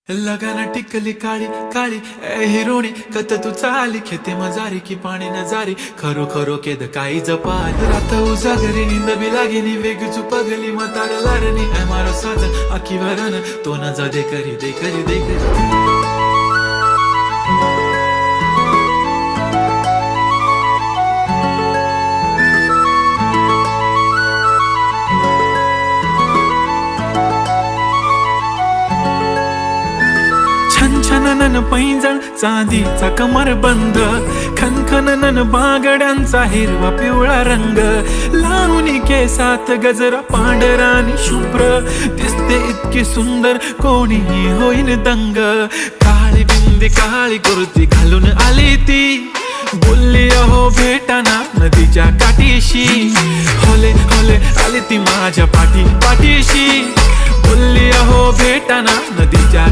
लगाना टिकली काळी काळी ए हिरोणी कत तू चाली खेते मजारी की पाणी नजारी खरो खरो केद काही जपाल रात उजागरी निंद बी लागेनी वेग चुपगली मतार लारणी ए मारो साजन आखी वरन तो न जा दे करी दे करी दे करी छनछनन पैंजण चांदीचा कमर बंद खनखनन बागड्यांचा हिरवा पिवळा रंग लावणी केसात गजरा पांढरानी शुभ्र दिसते इतकी सुंदर कोणीही होईन दंग काळी बिंदी काळी कुर्ती घालून आली ती बोलली अहो भेटाना नदीच्या काठीशी होले होले आली ती माझ्या पाठीशी बोलली अहो भेटाना नदीच्या